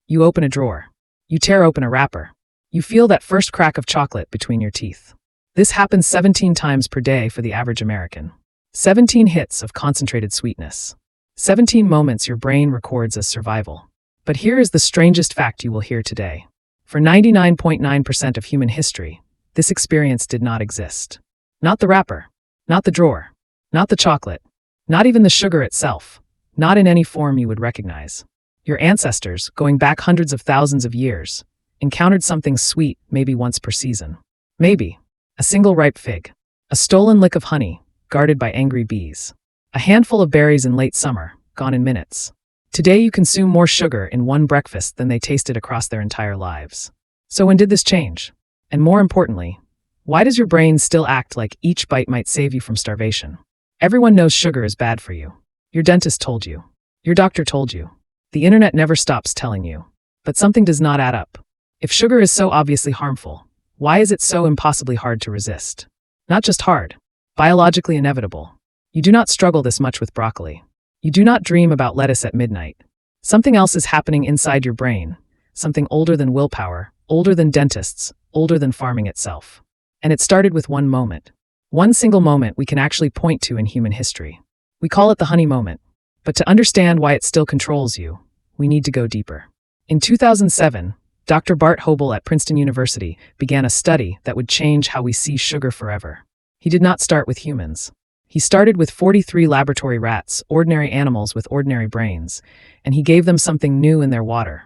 You open a drawer. You tear open a wrapper. You feel that first crack of chocolate between your teeth. This happens 17 times per day for the average American. 17 hits of concentrated sweetness. 17 moments your brain records as survival. But here is the strangest fact you will hear today. For 99.9% of human history, this experience did not exist. Not the wrapper. Not the drawer. Not the chocolate. Not even the sugar itself. Not in any form you would recognize. Your ancestors, going back hundreds of thousands of years, encountered something sweet maybe once per season. Maybe a single ripe fig, a stolen lick of honey, guarded by angry bees, a handful of berries in late summer, gone in minutes. Today you consume more sugar in one breakfast than they tasted across their entire lives. So when did this change? And more importantly, why does your brain still act like each bite might save you from starvation? Everyone knows sugar is bad for you. Your dentist told you. Your doctor told you. The internet never stops telling you. But something does not add up. If sugar is so obviously harmful, why is it so impossibly hard to resist? Not just hard, biologically inevitable. You do not struggle this much with broccoli. You do not dream about lettuce at midnight. Something else is happening inside your brain, something older than willpower, older than dentists, older than farming itself. And it started with one moment. One single moment we can actually point to in human history. We call it the honey moment. But to understand why it still controls you, we need to go deeper. In 2007, Dr. Bart Hobel at Princeton University began a study that would change how we see sugar forever. He did not start with humans. He started with 43 laboratory rats, ordinary animals with ordinary brains, and he gave them something new in their water,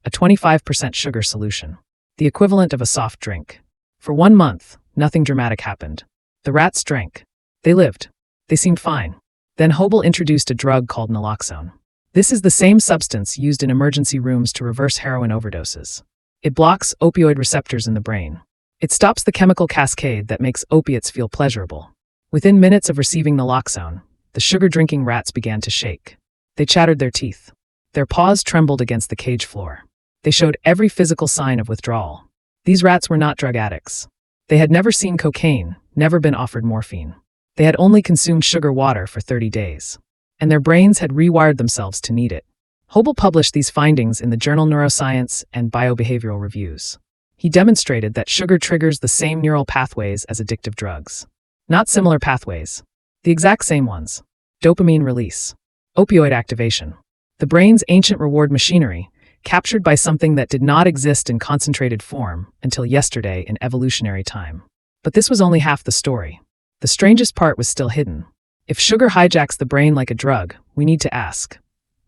a 25% sugar solution, the equivalent of a soft drink. For 1 month, nothing dramatic happened. The rats drank. They lived. They seemed fine. Then Hobel introduced a drug called naloxone. This is the same substance used in emergency rooms to reverse heroin overdoses. It blocks opioid receptors in the brain. It stops the chemical cascade that makes opiates feel pleasurable. Within minutes of receiving naloxone, the sugar-drinking rats began to shake. They chattered their teeth. Their paws trembled against the cage floor. They showed every physical sign of withdrawal. These rats were not drug addicts. They had never seen cocaine, never been offered morphine. They had only consumed sugar water for 30 days. And their brains had rewired themselves to need it. Hobel published these findings in the journal Neuroscience and Biobehavioral Reviews. He demonstrated that sugar triggers the same neural pathways as addictive drugs. Not similar pathways. The exact same ones. Dopamine release. Opioid activation. The brain's ancient reward machinery, captured by something that did not exist in concentrated form until yesterday in evolutionary time. But this was only half the story. The strangest part was still hidden. If sugar hijacks the brain like a drug, we need to ask,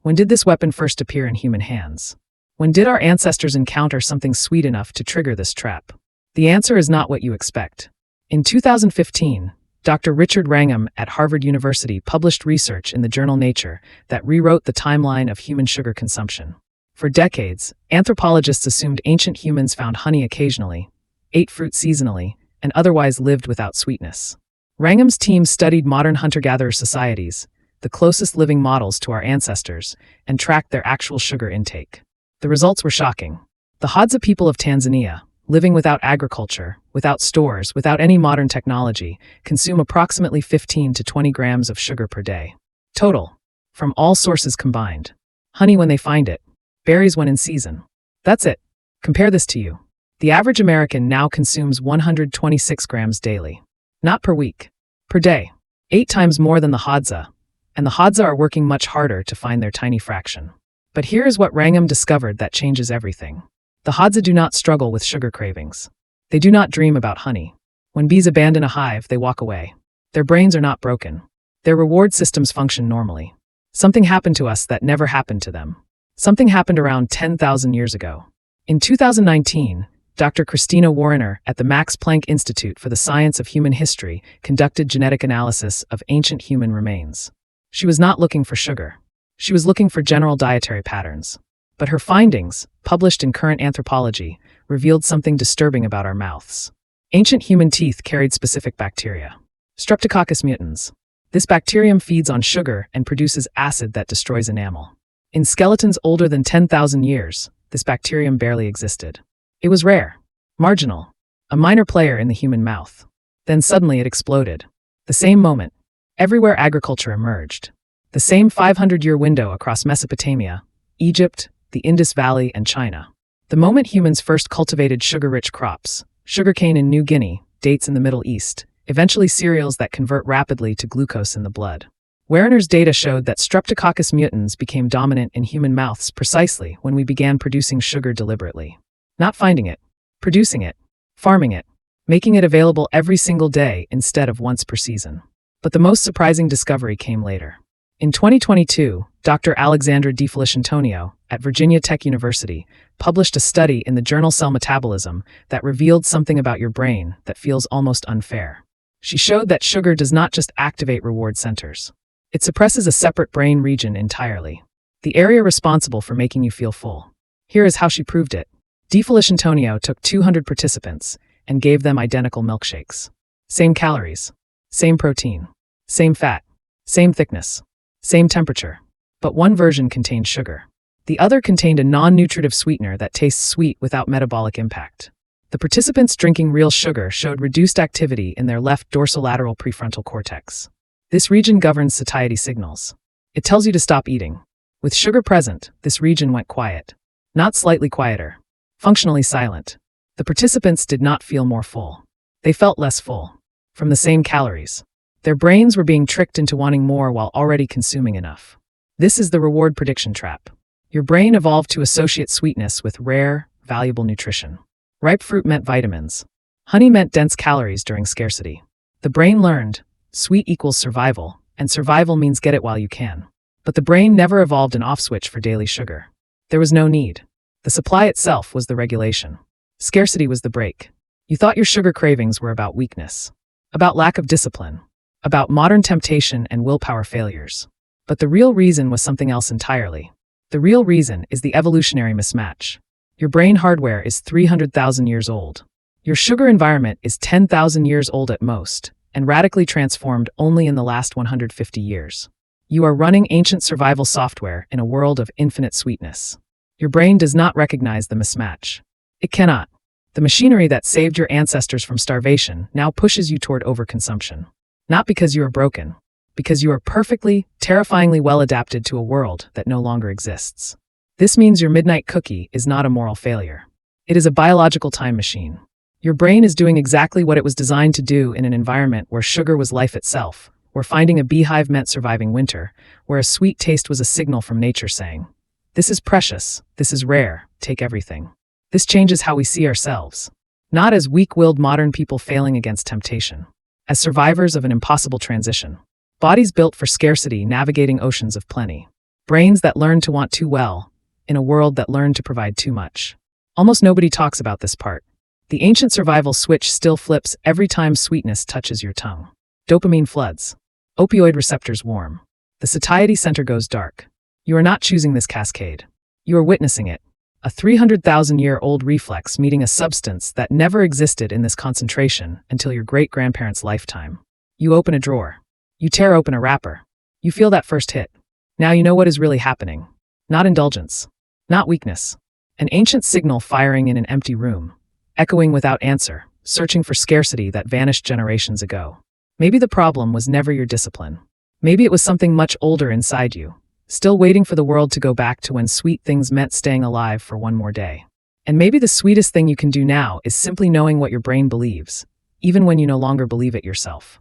when did this weapon first appear in human hands? When did our ancestors encounter something sweet enough to trigger this trap? The answer is not what you expect. In 2015, Dr. Richard Wrangham at Harvard University published research in the journal Nature that rewrote the timeline of human sugar consumption. For decades, anthropologists assumed ancient humans found honey occasionally, ate fruit seasonally, and otherwise lived without sweetness. Wrangham's team studied modern hunter-gatherer societies, the closest living models to our ancestors, and tracked their actual sugar intake. The results were shocking. The Hadza people of Tanzania, living without agriculture, without stores, without any modern technology, consume approximately 15 to 20 grams of sugar per day. Total. From all sources combined. Honey when they find it. Berries when in season. That's it. Compare this to you. The average American now consumes 126 grams daily. Not per week. Per day. 8 times more than the Hadza. And the Hadza are working much harder to find their tiny fraction. But here is what Wrangham discovered that changes everything. The Hadza do not struggle with sugar cravings. They do not dream about honey. When bees abandon a hive, they walk away. Their brains are not broken. Their reward systems function normally. Something happened to us that never happened to them. Something happened around 10,000 years ago. In 2019, Dr. Christina Warrener at the Max Planck Institute for the Science of Human History conducted genetic analysis of ancient human remains. She was not looking for sugar. She was looking for general dietary patterns. But her findings, published in Current Anthropology, revealed something disturbing about our mouths. Ancient human teeth carried specific bacteria. Streptococcus mutans. This bacterium feeds on sugar and produces acid that destroys enamel. In skeletons older than 10,000 years, this bacterium barely existed. It was rare, marginal, a minor player in the human mouth. Then suddenly it exploded. The same moment, everywhere agriculture emerged. The same 500-year window across Mesopotamia, Egypt, the Indus Valley, and China. The moment humans first cultivated sugar-rich crops, sugarcane in New Guinea, dates in the Middle East, eventually cereals that convert rapidly to glucose in the blood. Werner's data showed that Streptococcus mutans became dominant in human mouths precisely when we began producing sugar deliberately. Not finding it, producing it, farming it, making it available every single day instead of once per season. But the most surprising discovery came later. In 2022, Dr. Alexandra DiFelicentonio at Virginia Tech University published a study in the journal Cell Metabolism that revealed something about your brain that feels almost unfair. She showed that sugar does not just activate reward centers. It suppresses a separate brain region entirely, the area responsible for making you feel full. Here is how she proved it. DiFelicentonio took 200 participants and gave them identical milkshakes. Same calories, same protein, same fat, same thickness, same temperature. But one version contained sugar. The other contained a non-nutritive sweetener that tastes sweet without metabolic impact. The participants drinking real sugar showed reduced activity in their left dorsolateral prefrontal cortex. This region governs satiety signals. It tells you to stop eating. With sugar present, this region went quiet. Not slightly quieter. Functionally silent. The participants did not feel more full. They felt less full. From the same calories. Their brains were being tricked into wanting more while already consuming enough. This is the reward prediction trap. Your brain evolved to associate sweetness with rare, valuable nutrition. Ripe fruit meant vitamins. Honey meant dense calories during scarcity. The brain learned, sweet equals survival, and survival means get it while you can. But the brain never evolved an off switch for daily sugar. There was no need. The supply itself was the regulation. Scarcity was the break. You thought your sugar cravings were about weakness, about lack of discipline, about modern temptation and willpower failures. But the real reason was something else entirely. The real reason is the evolutionary mismatch. Your brain hardware is 300,000 years old. Your sugar environment is 10,000 years old at most, and radically transformed only in the last 150 years. You are running ancient survival software in a world of infinite sweetness. Your brain does not recognize the mismatch. It cannot. The machinery that saved your ancestors from starvation now pushes you toward overconsumption. Not because you are broken, because you are perfectly, terrifyingly well adapted to a world that no longer exists. This means your midnight cookie is not a moral failure. It is a biological time machine. Your brain is doing exactly what it was designed to do in an environment where sugar was life itself, where finding a beehive meant surviving winter, where a sweet taste was a signal from nature saying, "This is precious, this is rare, take everything." This changes how we see ourselves. Not as weak-willed modern people failing against temptation. As survivors of an impossible transition. Bodies built for scarcity navigating oceans of plenty. Brains that learn to want too well, in a world that learned to provide too much. Almost nobody talks about this part. The ancient survival switch still flips every time sweetness touches your tongue. Dopamine floods. Opioid receptors warm. The satiety center goes dark. You are not choosing this cascade. You are witnessing it. A 300,000-year-old reflex meeting a substance that never existed in this concentration until your great-grandparents' lifetime. You open a drawer. You tear open a wrapper. You feel that first hit. Now you know what is really happening. Not indulgence. Not weakness. An ancient signal firing in an empty room. Echoing without answer, searching for scarcity that vanished generations ago. Maybe the problem was never your discipline. Maybe it was something much older inside you, still waiting for the world to go back to when sweet things meant staying alive for one more day. And maybe the sweetest thing you can do now is simply knowing what your brain believes, even when you no longer believe it yourself.